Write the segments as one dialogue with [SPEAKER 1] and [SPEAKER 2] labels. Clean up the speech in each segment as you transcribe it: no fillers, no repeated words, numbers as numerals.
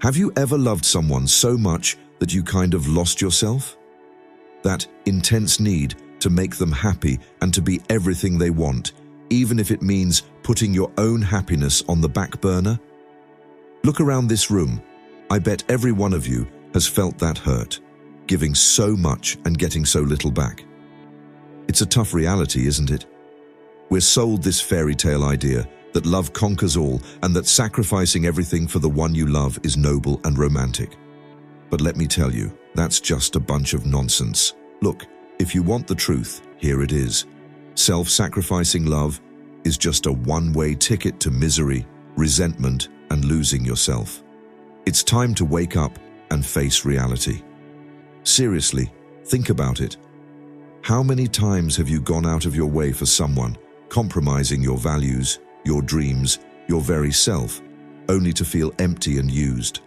[SPEAKER 1] Have you ever loved someone so much that you kind of lost yourself? That intense need to make them happy and to be everything they want, even if it means putting your own happiness on the back burner? Look around this room. I bet every one of you has felt that hurt, giving so much and getting so little back. It's a tough reality, isn't it? We're sold this fairy tale idea that love conquers all and that sacrificing everything for the one you love is noble and romantic. But let me tell you, that's just a bunch of nonsense. Look, if you want the truth, here it is. Self-sacrificing love is just a one-way ticket to misery, resentment, and losing yourself. It's time to wake up and face reality. Seriously, think about it. How many times have you gone out of your way for someone, compromising your values, your dreams, your very self, only to feel empty and used?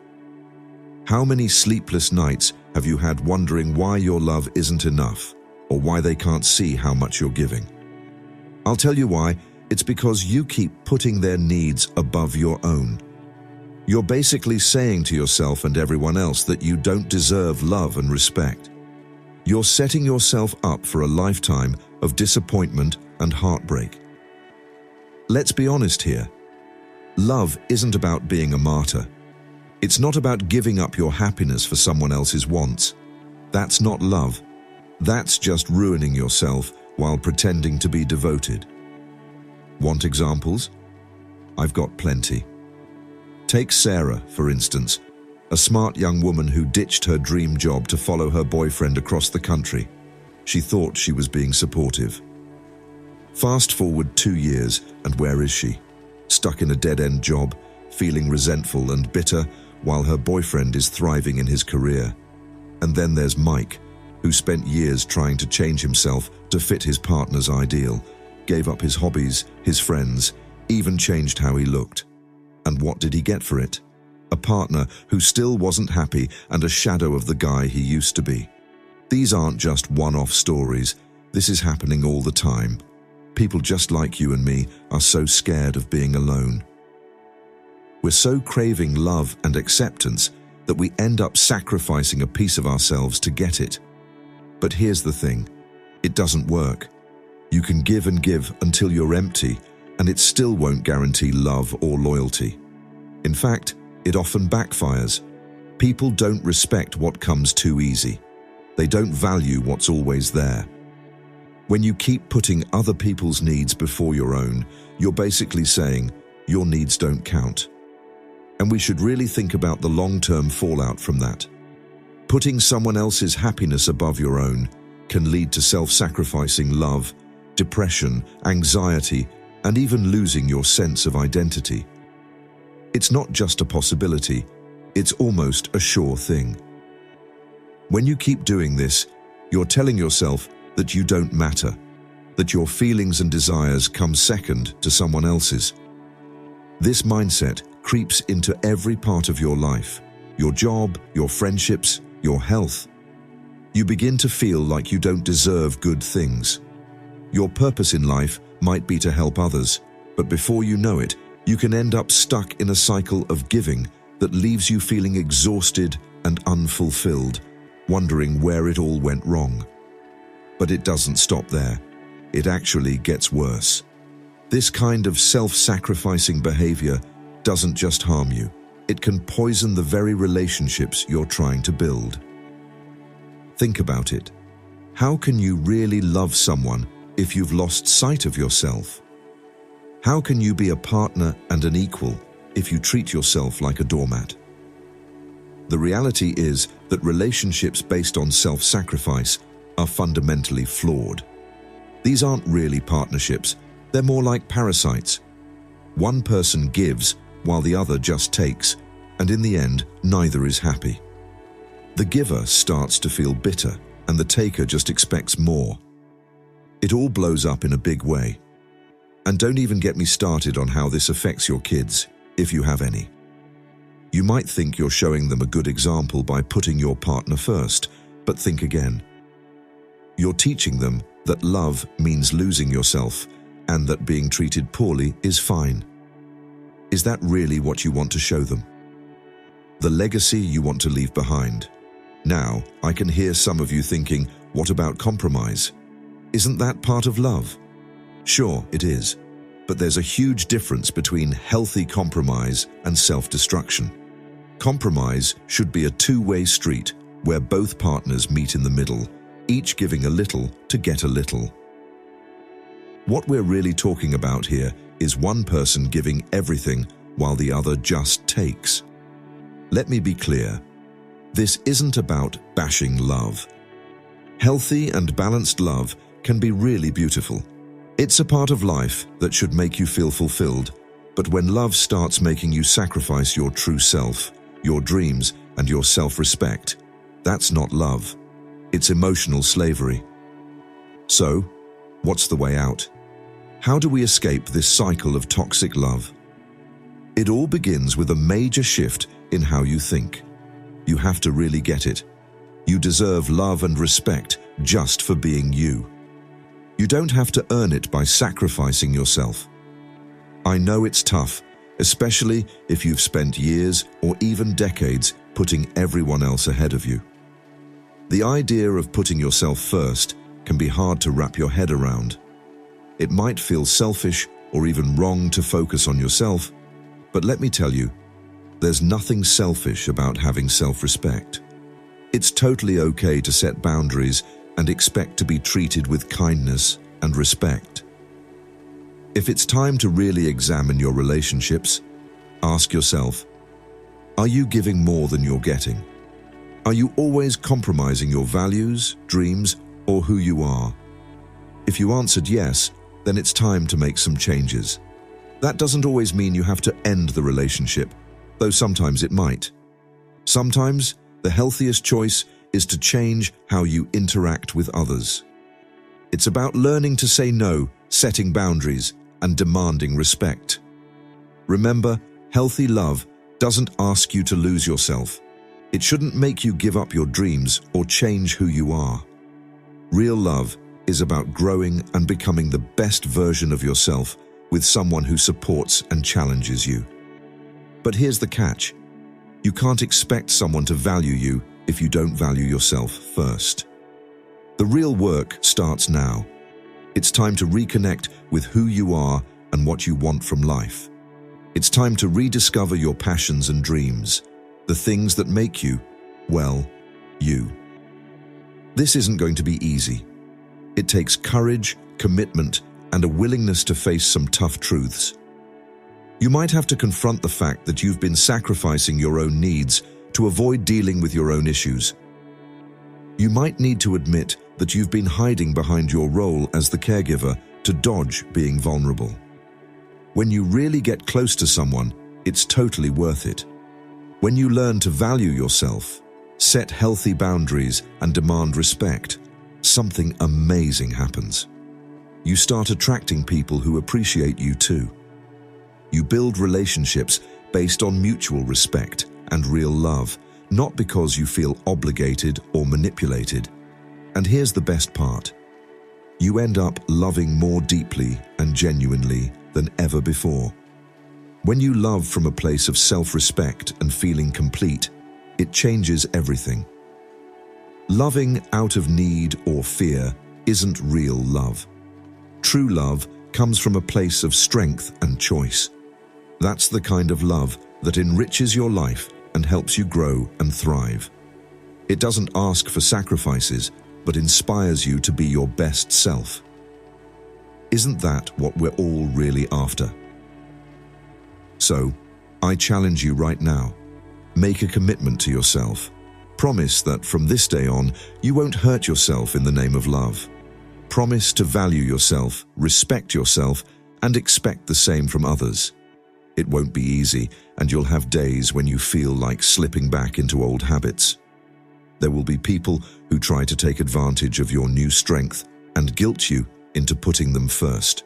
[SPEAKER 1] How many sleepless nights have you had wondering why your love isn't enough, or why they can't see how much you're giving? I'll tell you why. It's because you keep putting their needs above your own. You're basically saying to yourself and everyone else that you don't deserve love and respect. You're setting yourself up for a lifetime of disappointment and heartbreak. Let's be honest here. Love isn't about being a martyr. It's not about giving up your happiness for someone else's wants. That's not love. That's just ruining yourself while pretending to be devoted. Want examples? I've got plenty. Take Sarah, for instance, a smart young woman who ditched her dream job to follow her boyfriend across the country. She thought she was being supportive. Fast forward 2 years, and where is she? Stuck in a dead-end job, feeling resentful and bitter, while her boyfriend is thriving in his career. And then there's Mike, who spent years trying to change himself to fit his partner's ideal, gave up his hobbies, his friends, even changed how he looked. And what did he get for it? A partner who still wasn't happy and a shadow of the guy he used to be. These aren't just one-off stories. This is happening all the time. People just like you and me are so scared of being alone. We're so craving love and acceptance that we end up sacrificing a piece of ourselves to get it. But here's the thing, it doesn't work. You can give and give until you're empty, and it still won't guarantee love or loyalty. In fact, it often backfires. People don't respect what comes too easy. They don't value what's always there. When you keep putting other people's needs before your own, you're basically saying, your needs don't count. And we should really think about the long-term fallout from that. Putting someone else's happiness above your own can lead to self-sacrificing love, depression, anxiety, and even losing your sense of identity. It's not just a possibility, it's almost a sure thing. When you keep doing this, you're telling yourself that you don't matter, that your feelings and desires come second to someone else's. This mindset creeps into every part of your life, your job, your friendships, your health. You begin to feel like you don't deserve good things. Your purpose in life might be to help others, but before you know it, you can end up stuck in a cycle of giving that leaves you feeling exhausted and unfulfilled, wondering where it all went wrong. But it doesn't stop there. It actually gets worse. This kind of self-sacrificing behavior doesn't just harm you, it can poison the very relationships you're trying to build. Think about it. How can you really love someone if you've lost sight of yourself? How can you be a partner and an equal if you treat yourself like a doormat? The reality is that relationships based on self-sacrifice are fundamentally flawed. These aren't really partnerships, they're more like parasites. One person gives while the other just takes, and in the end, neither is happy. The giver starts to feel bitter, and the taker just expects more. It all blows up in a big way. And don't even get me started on how this affects your kids, if you have any. You might think you're showing them a good example by putting your partner first, but think again. You're teaching them that love means losing yourself, and that being treated poorly is fine. Is that really what you want to show them? the legacy you want to leave behind. Now, I can hear some of you thinking, what about compromise? Isn't that part of love? Sure, it is. But there's a huge difference between healthy compromise and self-destruction. Compromise should be a two-way street where both partners meet in the middle, each giving a little to get a little. What we're really talking about here is one person giving everything while the other just takes. Let me be clear. This isn't about bashing love. Healthy and balanced love can be really beautiful. It's a part of life that should make you feel fulfilled, but when love starts making you sacrifice your true self, your dreams, and your self-respect, that's not love. It's emotional slavery. So, what's the way out? How do we escape this cycle of toxic love? It all begins with a major shift in how you think. You have to really get it. You deserve love and respect just for being you. You don't have to earn it by sacrificing yourself. I know it's tough, especially if you've spent years or even decades putting everyone else ahead of you. The idea of putting yourself first can be hard to wrap your head around. It might feel selfish or even wrong to focus on yourself, but let me tell you, there's nothing selfish about having self-respect. It's totally okay to set boundaries and expect to be treated with kindness and respect. If it's time to really examine your relationships, ask yourself, are you giving more than you're getting? Are you always compromising your values, dreams, or who you are? If you answered yes, then it's time to make some changes. That doesn't always mean you have to end the relationship, though sometimes it might. Sometimes, the healthiest choice is to change how you interact with others. It's about learning to say no, setting boundaries, and demanding respect. Remember, healthy love doesn't ask you to lose yourself. It shouldn't make you give up your dreams or change who you are. Real love is about growing and becoming the best version of yourself with someone who supports and challenges you. But here's the catch. You can't expect someone to value you if you don't value yourself first. The real work starts now. It's time to reconnect with who you are and what you want from life. It's time to rediscover your passions and dreams, the things that make you, well, you. This isn't going to be easy. It takes courage, commitment, and a willingness to face some tough truths. You might have to confront the fact that you've been sacrificing your own needs to avoid dealing with your own issues. You might need to admit that you've been hiding behind your role as the caregiver to dodge being vulnerable. When you really get close to someone, it's totally worth it. When you learn to value yourself, set healthy boundaries, and demand respect, something amazing happens. You start attracting people who appreciate you too. You build relationships based on mutual respect and real love, not because you feel obligated or manipulated. And here's the best part. You end up loving more deeply and genuinely than ever before. When you love from a place of self-respect and feeling complete, it changes everything. Loving out of need or fear isn't real love. True love comes from a place of strength and choice. That's the kind of love that enriches your life and helps you grow and thrive. It doesn't ask for sacrifices, but inspires you to be your best self. Isn't that what we're all really after? So, I challenge you right now. Make a commitment to yourself. Promise that from this day on, you won't hurt yourself in the name of love. Promise to value yourself, respect yourself, and expect the same from others. It won't be easy, and you'll have days when you feel like slipping back into old habits. There will be people who try to take advantage of your new strength and guilt you into putting them first.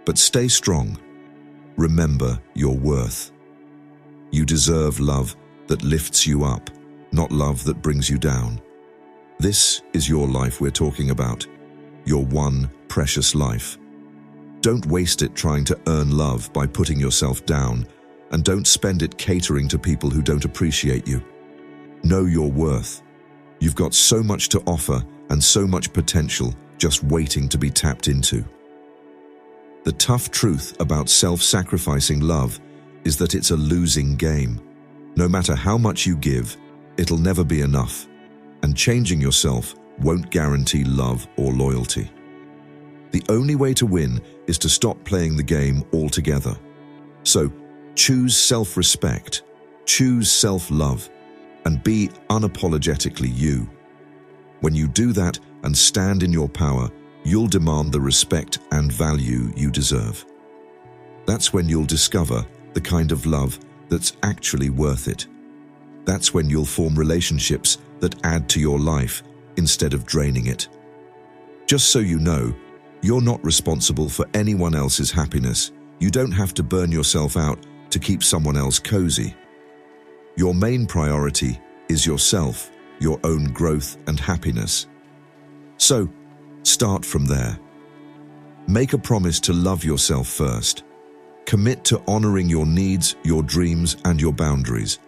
[SPEAKER 1] But stay strong. Remember your worth. You deserve love that lifts you up, not love that brings you down. This is your life we're talking about, your one precious life. Don't waste it trying to earn love by putting yourself down. and don't spend it catering to people who don't appreciate you. Know your worth. You've got so much to offer and so much potential just waiting to be tapped into. The tough truth about self-sacrificing love is that it's a losing game. No matter how much you give, it'll never be enough, and changing yourself won't guarantee love or loyalty. The only way to win is to stop playing the game altogether. So, choose self-respect, choose self-love, and be unapologetically you. When you do that and stand in your power, you'll demand the respect and value you deserve. That's when you'll discover the kind of love that's actually worth it. That's when you'll form relationships that add to your life instead of draining it. Just so you know, you're not responsible for anyone else's happiness. You don't have to burn yourself out to keep someone else cozy. Your main priority is yourself, your own growth and happiness. So, start from there. Make a promise to love yourself first. Commit to honoring your needs, your dreams, and your boundaries.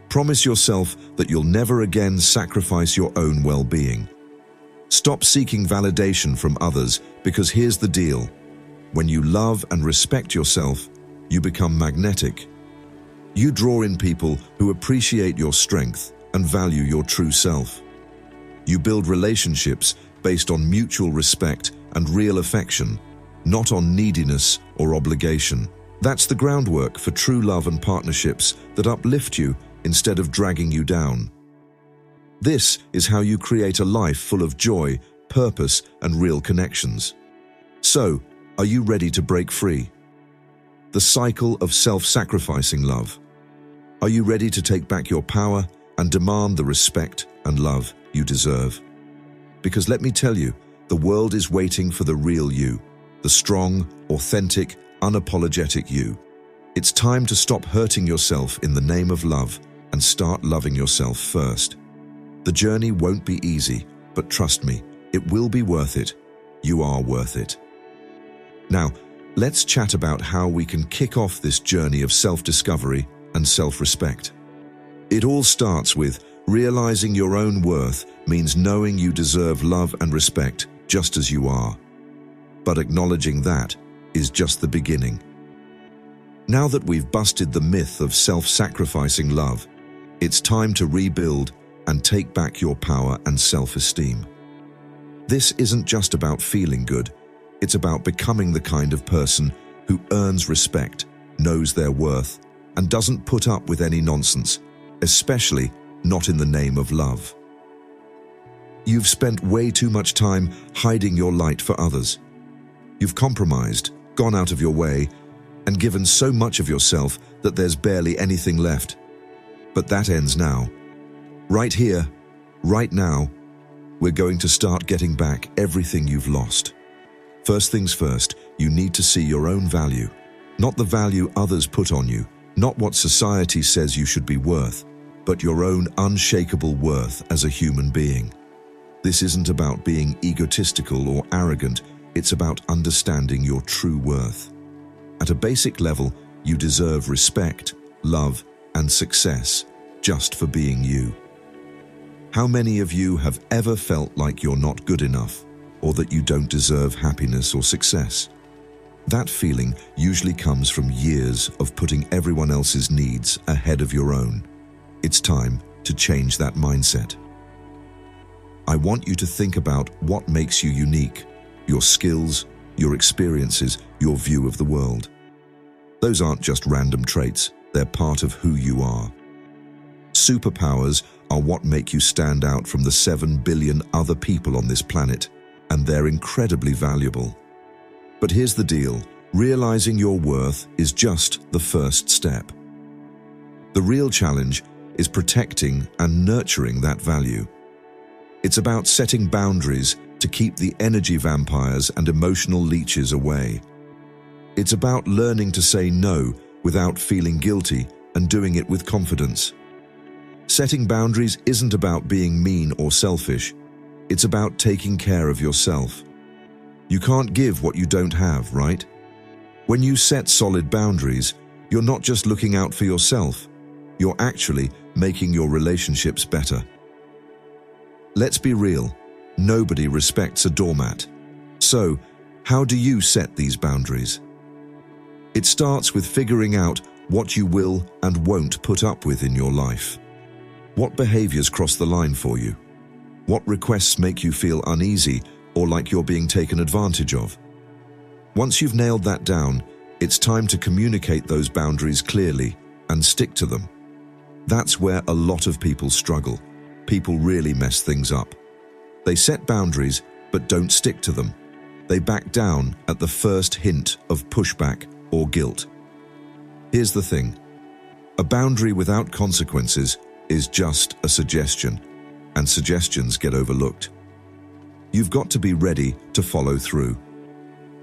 [SPEAKER 1] Promise yourself that you'll never again sacrifice your own well-being. Stop seeking validation from others, because here's the deal. When you love and respect yourself, you become magnetic. You draw in people who appreciate your strength and value your true self. You build relationships based on mutual respect and real affection, not on neediness or obligation. That's the groundwork for true love and partnerships that uplift you instead of dragging you down. This is how you create a life full of joy, purpose, and real connections. So, are you ready to break free? The cycle of self-sacrificing love. Are you ready to take back your power and demand the respect and love you deserve? Because let me tell you, the world is waiting for the real you, the strong, authentic, unapologetic you. It's time to stop hurting yourself in the name of love and start loving yourself first. The journey won't be easy, but trust me, it will be worth it. You are worth it. Now, let's chat about how we can kick off this journey of self-discovery and self-respect. It all starts with realizing your own worth means knowing you deserve love and respect just as you are. But acknowledging that is just the beginning. Now that we've busted the myth of self-sacrificing love, it's time to rebuild and take back your power and self-esteem. This isn't just about feeling good, it's about becoming the kind of person who earns respect, knows their worth, and doesn't put up with any nonsense, especially not in the name of love. You've spent way too much time hiding your light for others. You've compromised, gone out of your way, and given so much of yourself that there's barely anything left. But that ends now. Right here, right now, we're going to start getting back everything you've lost. First things first, you need to see your own value, not the value others put on you, not what society says you should be worth, but your own unshakable worth as a human being. This isn't about being egotistical or arrogant, it's about understanding your true worth. At a basic level, you deserve respect, love, and success just for being you. How many of you have ever felt like you're not good enough, or that you don't deserve happiness or success? That feeling usually comes from years of putting everyone else's needs ahead of your own. It's time to change that mindset. I want you to think about what makes you unique, your skills, your experiences, your view of the world. Those aren't just random traits, they're part of who you are. Superpowers are what make you stand out from the 7 billion other people on this planet, and they're incredibly valuable. But here's the deal, realizing your worth is just the first step. The real challenge is protecting and nurturing that value. It's about setting boundaries to keep the energy vampires and emotional leeches away. It's about learning to say no without feeling guilty and doing it with confidence. Setting boundaries isn't about being mean or selfish. It's about taking care of yourself. You can't give what you don't have, right? When you set solid boundaries, You're not just looking out for yourself, you're actually making your relationships better. Let's be real, nobody respects a doormat. So, how do you set these boundaries? It starts with figuring out what you will and won't put up with in your life. What behaviors cross the line for you? What requests make you feel uneasy or like you're being taken advantage of? Once you've nailed that down, it's time to communicate those boundaries clearly and stick to them. That's where a lot of people struggle. People really mess things up. They set boundaries but don't stick to them. They back down at the first hint of pushback or guilt. Here's the thing. A boundary without consequences is just a suggestion, and suggestions get overlooked. You've got to be ready to follow through.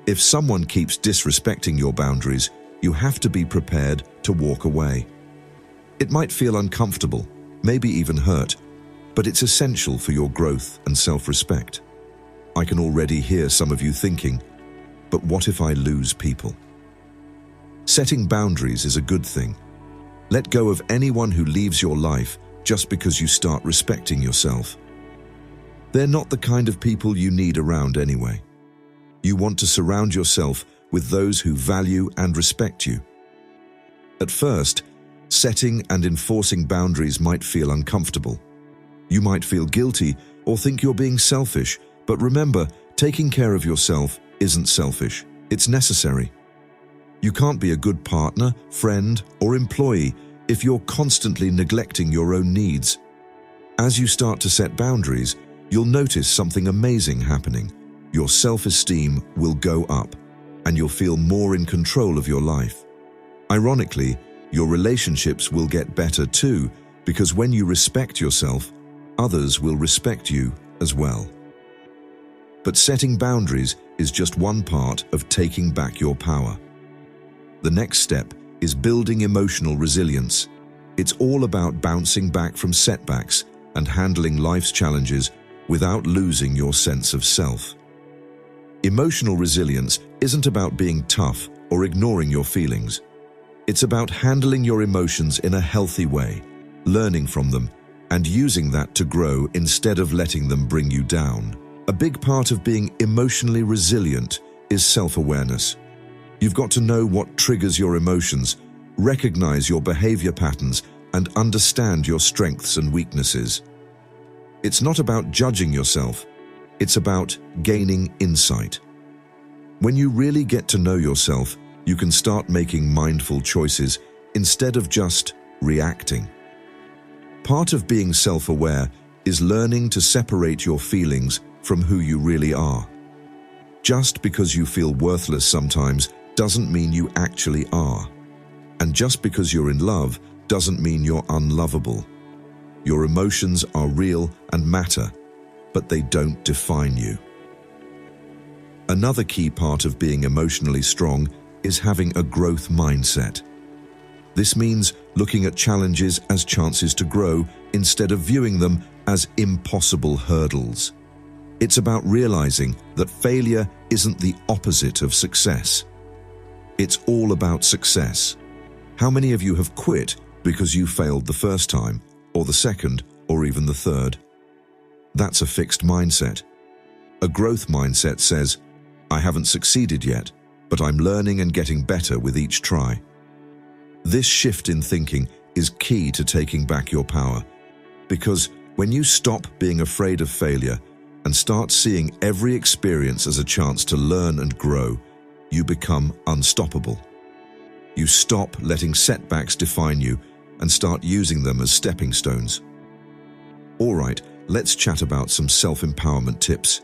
[SPEAKER 1] If someone keeps disrespecting your boundaries, you have to be prepared to walk away. It might feel uncomfortable, maybe even hurt, but it's essential for your growth and self-respect. I can already hear some of you thinking, but what if I lose people? Setting boundaries is a good thing. Let go of anyone who leaves your life just because you start respecting yourself. They're not the kind of people you need around anyway. You want to surround yourself with those who value and respect you. At first, setting and enforcing boundaries might feel uncomfortable. You might feel guilty or think you're being selfish, but remember, taking care of yourself isn't selfish, it's necessary. You can't be a good partner, friend, or employee if you're constantly neglecting your own needs. As you start to set boundaries, you'll notice something amazing happening. Your self-esteem will go up, and you'll feel more in control of your life. Ironically, your relationships will get better too, because when you respect yourself, others will respect you as well. But setting boundaries is just one part of taking back your power. The next step is building emotional resilience. It's all about bouncing back from setbacks and handling life's challenges without losing your sense of self. Emotional resilience isn't about being tough or ignoring your feelings. It's about handling your emotions in a healthy way, learning from them, and using that to grow instead of letting them bring you down. A big part of being emotionally resilient is self-awareness. You've got to know what triggers your emotions, recognize your behavior patterns, and understand your strengths and weaknesses. It's not about judging yourself, it's about gaining insight. When you really get to know yourself, you can start making mindful choices instead of just reacting. Part of being self-aware is learning to separate your feelings from who you really are. Just because you feel worthless sometimes doesn't mean you actually are. And just because you're in love doesn't mean you're unlovable. Your emotions are real and matter, but they don't define you. Another key part of being emotionally strong is having a growth mindset. This means looking at challenges as chances to grow instead of viewing them as impossible hurdles. It's about realizing that failure isn't the opposite of success. It's all about success. How many of you have quit because you failed the first time, or the second, or even the third? That's a fixed mindset. A growth mindset says, I haven't succeeded yet, but I'm learning and getting better with each try. This shift in thinking is key to taking back your power, because when you stop being afraid of failure and start seeing every experience as a chance to learn and grow, you become unstoppable. You stop letting setbacks define you and start using them as stepping stones. All right, let's chat about some self-empowerment tips.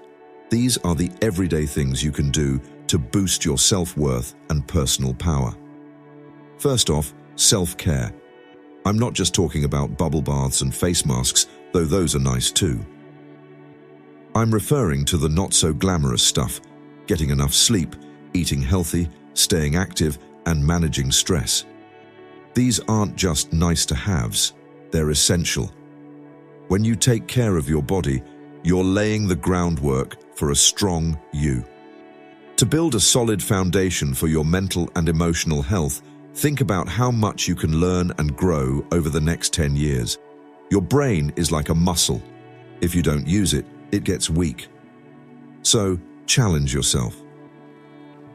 [SPEAKER 1] These are the everyday things you can do to boost your self-worth and personal power. First off, self-care. I'm not just talking about bubble baths and face masks, though those are nice too. I'm referring to the not-so-glamorous stuff, getting enough sleep, eating healthy, staying active, and managing stress. These aren't just nice-to-haves, they're essential. When you take care of your body, you're laying the groundwork for a strong you. To build a solid foundation for your mental and emotional health, Think about how much you can learn and grow over the next 10 years. Your brain is like a muscle. If you don't use it, it gets weak. So, challenge yourself.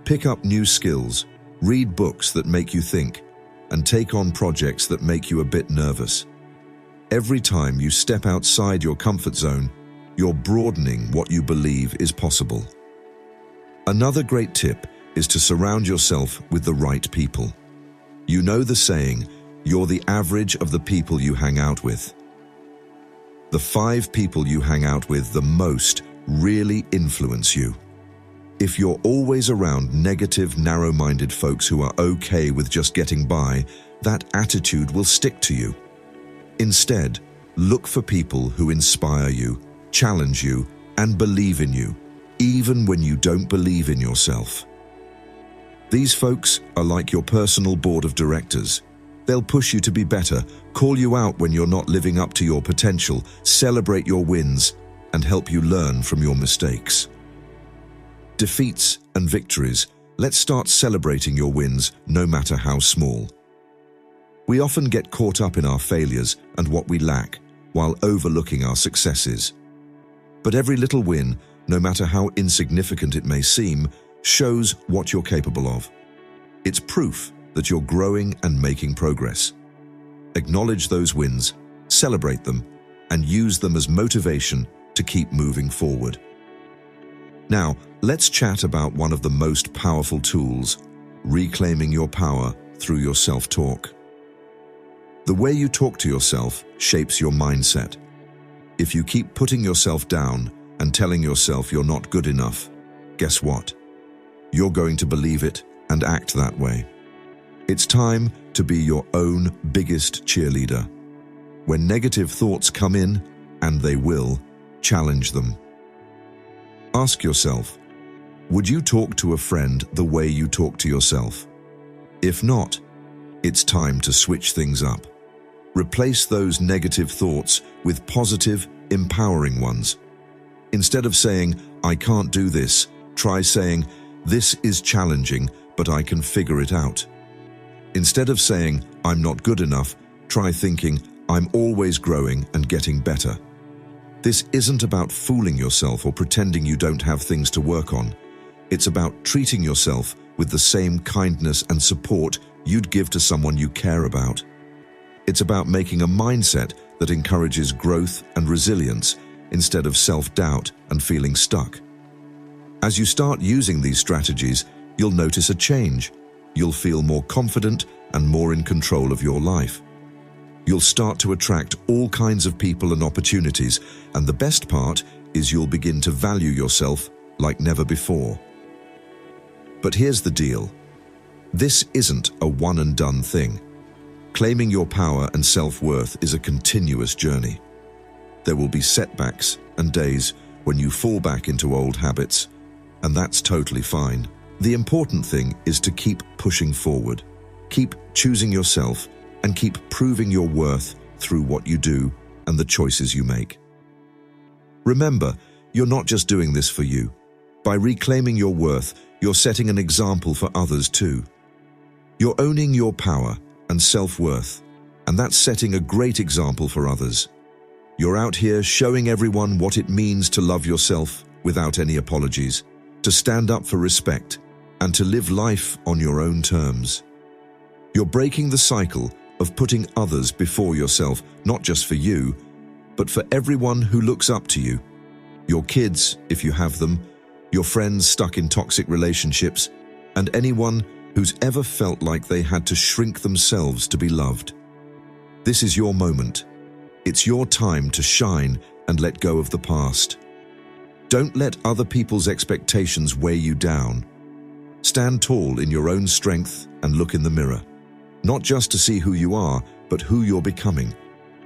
[SPEAKER 1] Pick up new skills, read books that make you think, and take on projects that make you a bit nervous. Every time you step outside your comfort zone, you're broadening what you believe is possible. Another great tip is to surround yourself with the right people. You know the saying, you're the average of the people you hang out with. The 5 people you hang out with the most really influence you. If you're always around negative, narrow-minded folks who are okay with just getting by, that attitude will stick to you. Instead, look for people who inspire you, challenge you, and believe in you, even when you don't believe in yourself. These folks are like your personal board of directors. They'll push you to be better, call you out when you're not living up to your potential, celebrate your wins, and help you learn from your mistakes. Defeats and victories, let's start celebrating your wins, no matter how small. We often get caught up in our failures and what we lack, while overlooking our successes. But every little win, no matter how insignificant it may seem, shows what you're capable of. It's proof that you're growing and making progress. Acknowledge those wins, celebrate them, and use them as motivation to keep moving forward. Now, let's chat about one of the most powerful tools, reclaiming your power through your self-talk. The way you talk to yourself shapes your mindset. If you keep putting yourself down and telling yourself you're not good enough, guess what? You're going to believe it and act that way. It's time to be your own biggest cheerleader. When negative thoughts come in, and they will, challenge them. Ask yourself, would you talk to a friend the way you talk to yourself? If not, it's time to switch things up. Replace those negative thoughts with positive, empowering ones. Instead of saying, I can't do this, try saying, this is challenging, but I can figure it out. Instead of saying, I'm not good enough, try thinking, I'm always growing and getting better. This isn't about fooling yourself or pretending you don't have things to work on. It's about treating yourself with the same kindness and support you'd give to someone you care about. It's about making a mindset that encourages growth and resilience instead of self-doubt and feeling stuck. As you start using these strategies, you'll notice a change. You'll feel more confident and more in control of your life. You'll start to attract all kinds of people and opportunities, and the best part is you'll begin to value yourself like never before. But here's the deal. This isn't a one-and-done thing. Claiming your power and self-worth is a continuous journey. There will be setbacks and days when you fall back into old habits, and that's totally fine. The important thing is to keep pushing forward, keep choosing yourself, and keep proving your worth through what you do and the choices you make. Remember, you're not just doing this for you. By reclaiming your worth, you're setting an example for others too. You're owning your power and self-worth, and that's setting a great example for others. You're out here showing everyone what it means to love yourself without any apologies, to stand up for respect, and to live life on your own terms. You're breaking the cycle of putting others before yourself, not just for you, but for everyone who looks up to you. Your kids, if you have them, your friends stuck in toxic relationships, and anyone who's ever felt like they had to shrink themselves to be loved. This is your moment. It's your time to shine and let go of the past. Don't let other people's expectations weigh you down. Stand tall in your own strength and look in the mirror. Not just to see who you are, but who you're becoming.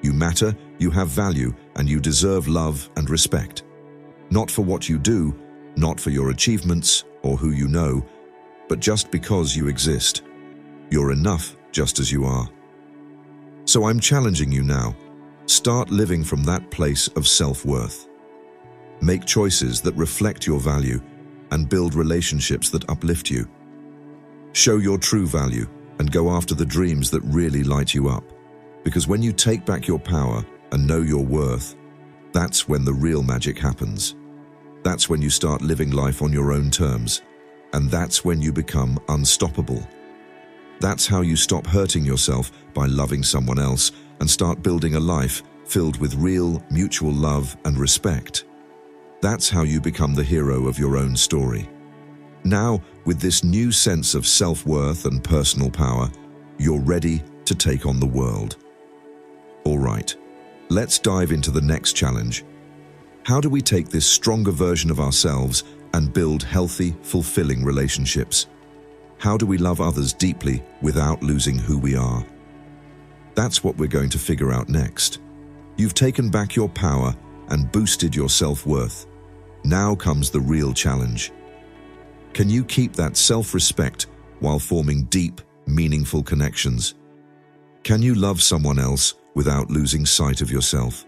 [SPEAKER 1] You matter, you have value, and you deserve love and respect. Not for what you do, not for your achievements or who you know, but just because you exist. You're enough just as you are. So I'm challenging you now. Start living from that place of self-worth. Make choices that reflect your value and build relationships that uplift you. Show your true value and go after the dreams that really light you up. Because when you take back your power and know your worth, that's when the real magic happens. That's when you start living life on your own terms, and that's when you become unstoppable. That's how you stop hurting yourself by loving someone else and start building a life filled with real, mutual love and respect. That's how you become the hero of your own story. Now, with this new sense of self-worth and personal power, you're ready to take on the world. All right, let's dive into the next challenge. How do we take this stronger version of ourselves and build healthy, fulfilling relationships? How do we love others deeply without losing who we are? That's what we're going to figure out next. You've taken back your power and boosted your self-worth. Now comes the real challenge. Can you keep that self-respect while forming deep, meaningful connections? Can you love someone else without losing sight of yourself?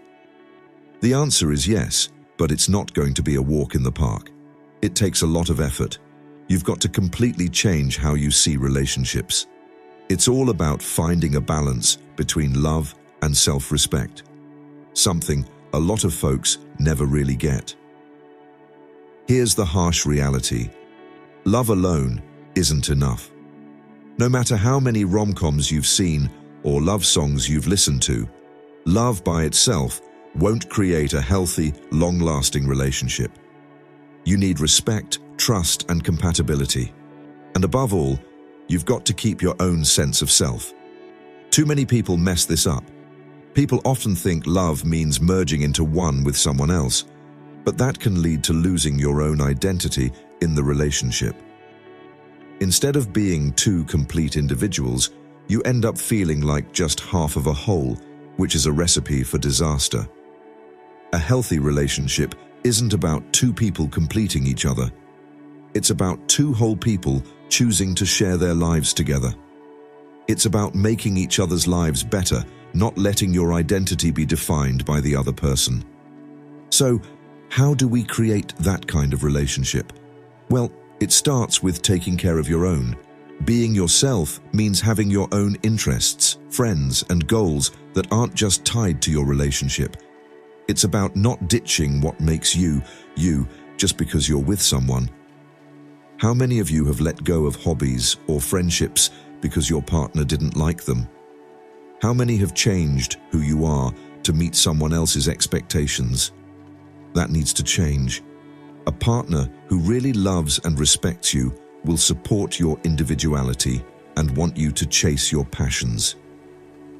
[SPEAKER 1] The answer is yes, but it's not going to be a walk in the park. It takes a lot of effort. You've got to completely change how you see relationships. It's all about finding a balance between love and self-respect, something a lot of folks never really get. Here's the harsh reality. Love alone isn't enough. No matter how many rom-coms you've seen or love songs you've listened to, love by itself won't create a healthy, long-lasting relationship. You need respect, trust, and compatibility. And above all, you've got to keep your own sense of self. Too many people mess this up. People often think love means merging into one with someone else, but that can lead to losing your own identity in the relationship. Instead of being two complete individuals, you end up feeling like just half of a whole, which is a recipe for disaster. A healthy relationship isn't about two people completing each other. It's about two whole people choosing to share their lives together. It's about making each other's lives better, not letting your identity be defined by the other person. So, how do we create that kind of relationship? Well, it starts with taking care of your own. Being yourself means having your own interests, friends, and goals that aren't just tied to your relationship. It's about not ditching what makes you, you, just because you're with someone. How many of you have let go of hobbies or friendships because your partner didn't like them? How many have changed who you are to meet someone else's expectations? That needs to change. A partner who really loves and respects you will support your individuality and want you to chase your passions.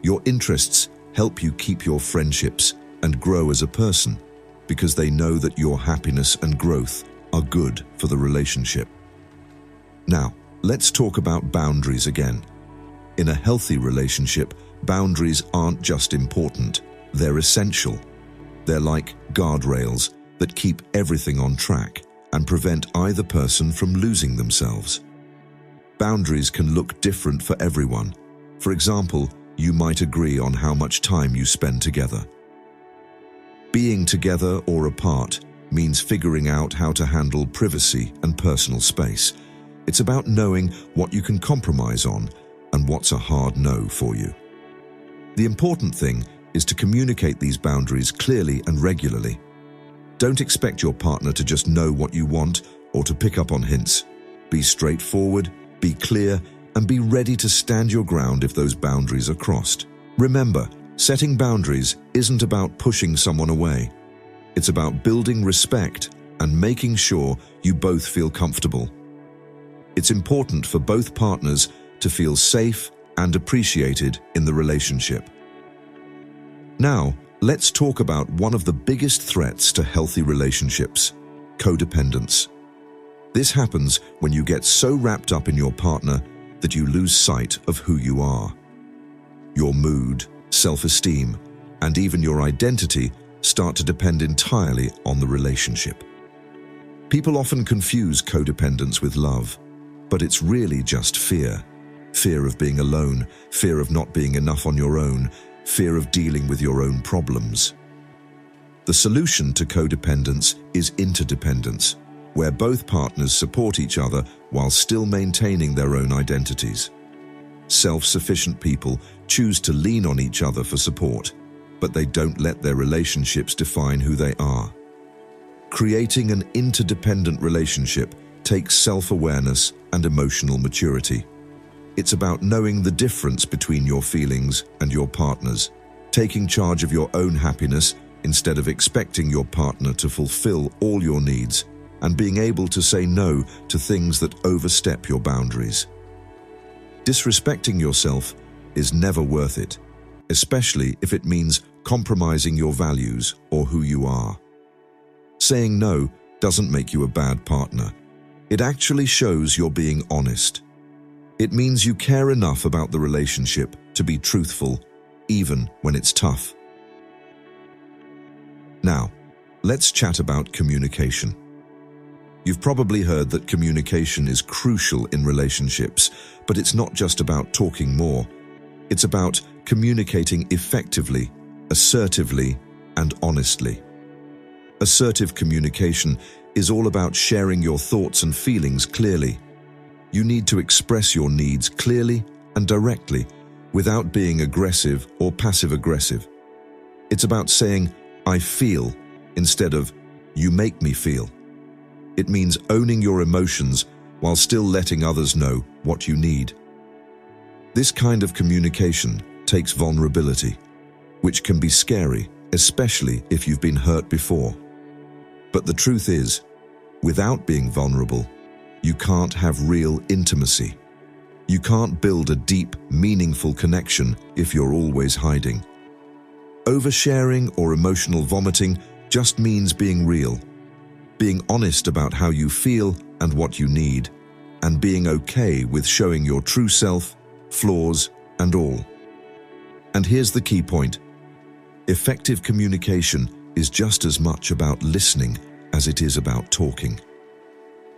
[SPEAKER 1] Your interests help you keep your friendships and grow as a person because they know that your happiness and growth are good for the relationship. Now, let's talk about boundaries again. In a healthy relationship, boundaries aren't just important, they're essential. They're like guardrails that keep everything on track and prevent either person from losing themselves. Boundaries can look different for everyone. For example, you might agree on how much time you spend together. Being together or apart means figuring out how to handle privacy and personal space. It's about knowing what you can compromise on and what's a hard no for you. The important thing is to communicate these boundaries clearly and regularly. Don't expect your partner to just know what you want or to pick up on hints. Be straightforward, be clear, and be ready to stand your ground if those boundaries are crossed. Remember, setting boundaries isn't about pushing someone away. It's about building respect and making sure you both feel comfortable. It's important for both partners to feel safe and appreciated in the relationship. Now, let's talk about one of the biggest threats to healthy relationships: codependence. This happens when you get so wrapped up in your partner that you lose sight of who you are. Your mood, self-esteem, and even your identity start to depend entirely on the relationship. People often confuse codependence with love, but it's really just fear. Fear of being alone, fear of not being enough on your own, fear of dealing with your own problems. The solution to codependence is interdependence, where both partners support each other while still maintaining their own identities. self-sufficient people choose to lean on each other for support, but they don't let their relationships define who they are. Creating an interdependent relationship takes self-awareness and emotional maturity. It's about knowing the difference between your feelings and your partner's, taking charge of your own happiness instead of expecting your partner to fulfill all your needs, and being able to say no to things that overstep your boundaries. Disrespecting yourself is never worth it, especially if it means compromising your values or who you are. Saying no doesn't make you a bad partner. It actually shows you're being honest. It means you care enough about the relationship to be truthful, even when it's tough. Now, let's chat about communication. You've probably heard that communication is crucial in relationships, but it's not just about talking more. It's about communicating effectively, assertively, and honestly. Assertive communication is all about sharing your thoughts and feelings clearly. You need to express your needs clearly and directly without being aggressive or passive-aggressive. It's about saying, "I feel," instead of, "You make me feel." It means owning your emotions while still letting others know what you need. This kind of communication takes vulnerability, which can be scary, especially if you've been hurt before. But the truth is, without being vulnerable, you can't have real intimacy. You can't build a deep, meaningful connection if you're always hiding. Oversharing or emotional vomiting just means being real, being honest about how you feel and what you need, and being okay with showing your true self, flaws, and all. And here's the key point. Effective communication is just as much about listening as it is about talking.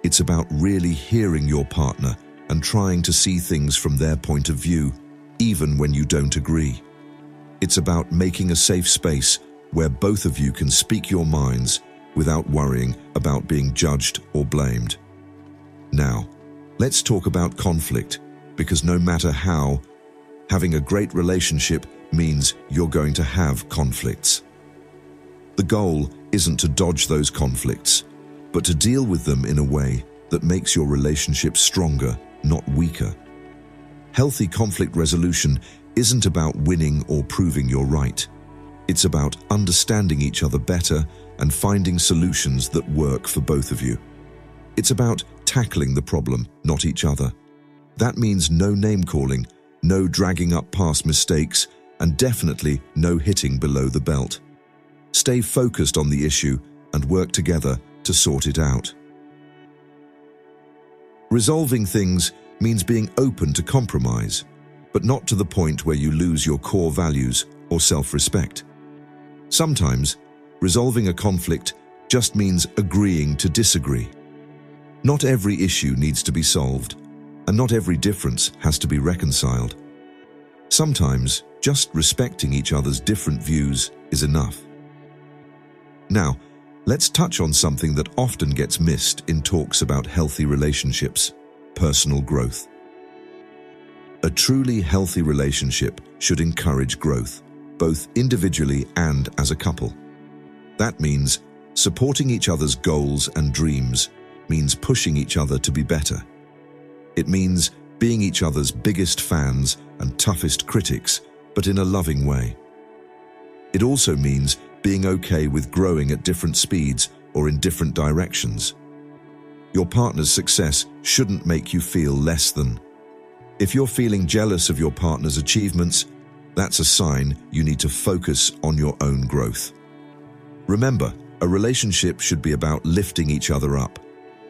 [SPEAKER 1] It's about really hearing your partner and trying to see things from their point of view, even when you don't agree. It's about making a safe space where both of you can speak your minds without worrying about being judged or blamed. Now, let's talk about conflict, because no matter how, having a great relationship means you're going to have conflicts. The goal isn't to dodge those conflicts, but to deal with them in a way that makes your relationship stronger, not weaker. Healthy conflict resolution isn't about winning or proving you're right. It's about understanding each other better and finding solutions that work for both of you. It's about tackling the problem, not each other. That means no name-calling, no dragging up past mistakes, and definitely no hitting below the belt. Stay focused on the issue and work together to sort it out. Resolving things means being open to compromise, but not to the point where you lose your core values or self-respect. Sometimes, resolving a conflict just means agreeing to disagree. Not every issue needs to be solved, and not every difference has to be reconciled. Sometimes, just respecting each other's different views is enough. Now, let's touch on something that often gets missed in talks about healthy relationships: personal growth. A truly healthy relationship should encourage growth, both individually and as a couple. That means supporting each other's goals and dreams, means pushing each other to be better. It means being each other's biggest fans and toughest critics, but in a loving way. It also means being okay with growing at different speeds or in different directions. Your partner's success shouldn't make you feel less than. If you're feeling jealous of your partner's achievements, that's a sign you need to focus on your own growth. Remember, a relationship should be about lifting each other up.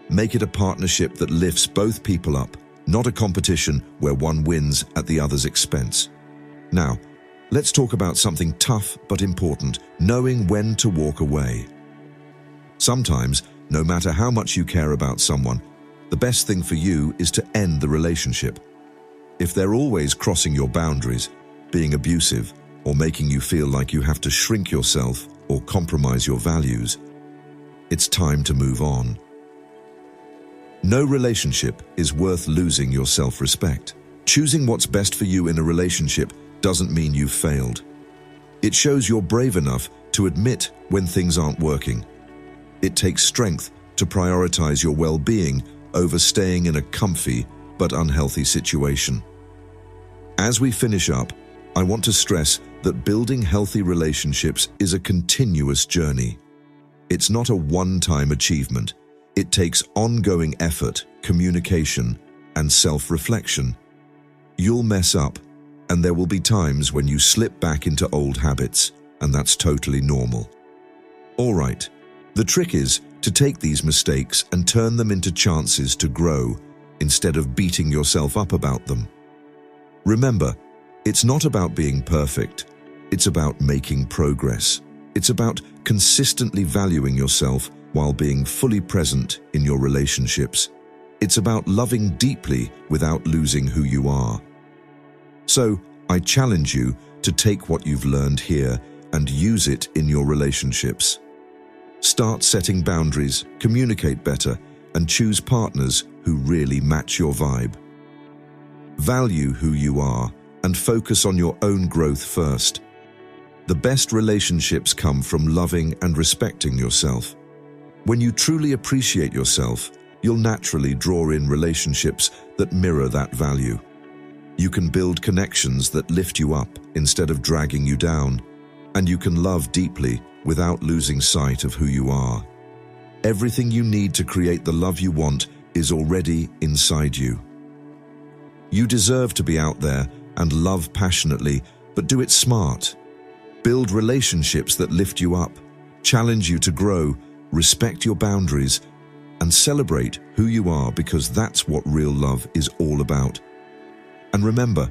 [SPEAKER 1] Make it a partnership that lifts both people up, not a competition where one wins at the other's expense. Now, let's talk about something tough but important: knowing when to walk away. Sometimes, no matter how much you care about someone, the best thing for you is to end the relationship. If they're always crossing your boundaries, being abusive, or making you feel like you have to shrink yourself or compromise your values, it's time to move on. No relationship is worth losing your self-respect. Choosing what's best for you in a relationship doesn't mean you've failed. It shows you're brave enough to admit when things aren't working. It takes strength to prioritize your well-being over staying in a comfy but unhealthy situation. As we finish up, I want to stress that building healthy relationships is a continuous journey. It's not a one-time achievement. It takes ongoing effort, communication, and self-reflection. You'll mess up, and there will be times when you slip back into old habits, and that's totally normal. All right, the trick is to take these mistakes and turn them into chances to grow instead of beating yourself up about them. Remember, it's not about being perfect. It's about making progress. It's about consistently valuing yourself while being fully present in your relationships. It's about loving deeply without losing who you are. So, I challenge you to take what you've learned here and use it in your relationships. Start setting boundaries, communicate better, and choose partners who really match your vibe. Value who you are and focus on your own growth first. The best relationships come from loving and respecting yourself. When you truly appreciate yourself, you'll naturally draw in relationships that mirror that value. You can build connections that lift you up instead of dragging you down, and you can love deeply without losing sight of who you are. Everything you need to create the love you want is already inside you. You deserve to be out there and love passionately, but do it smart. Build relationships that lift you up, challenge you to grow, respect your boundaries, and celebrate who you are, because that's what real love is all about. And remember,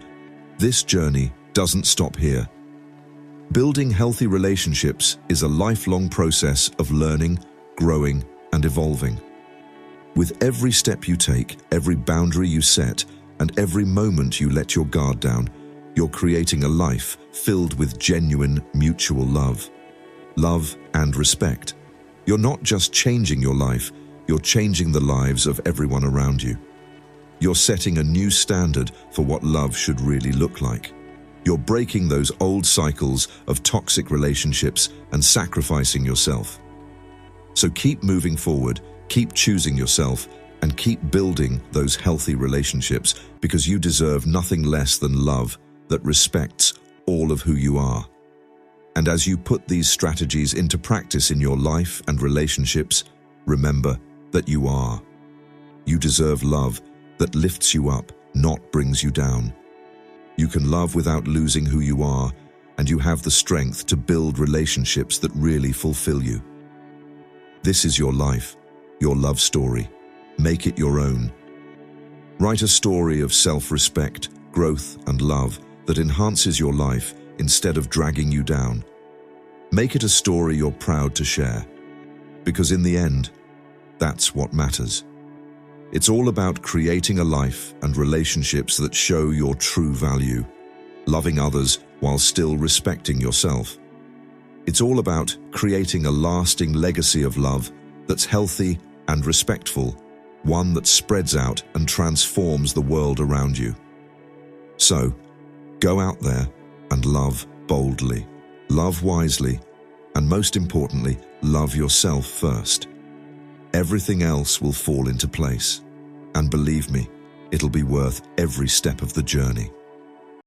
[SPEAKER 1] this journey doesn't stop here. Building healthy relationships is a lifelong process of learning, growing, and evolving. With every step you take, every boundary you set, and every moment you let your guard down, you're creating a life filled with genuine mutual love and respect. You're not just changing your life, you're changing the lives of everyone around you. You're setting a new standard for what love should really look like. You're breaking those old cycles of toxic relationships and sacrificing yourself. So keep moving forward, keep choosing yourself, and keep building those healthy relationships, because you deserve nothing less than love that respects all of who you are. And as you put these strategies into practice in your life and relationships, remember that you are. You deserve love that lifts you up, not brings you down. You can love without losing who you are, and you have the strength to build relationships that really fulfill you. This is your life, your love story. Make it your own. Write a story of self-respect, growth, and love that enhances your life instead of dragging you down. Make it a story you're proud to share, because in the end, that's what matters. It's all about creating a life and relationships that show your true value, loving others while still respecting yourself. It's all about creating a lasting legacy of love that's healthy and respectful, one that spreads out and transforms the world around you. So, go out there and love boldly, love wisely, and most importantly, love yourself first. Everything else will fall into place. And believe me, it'll be worth every step of the journey.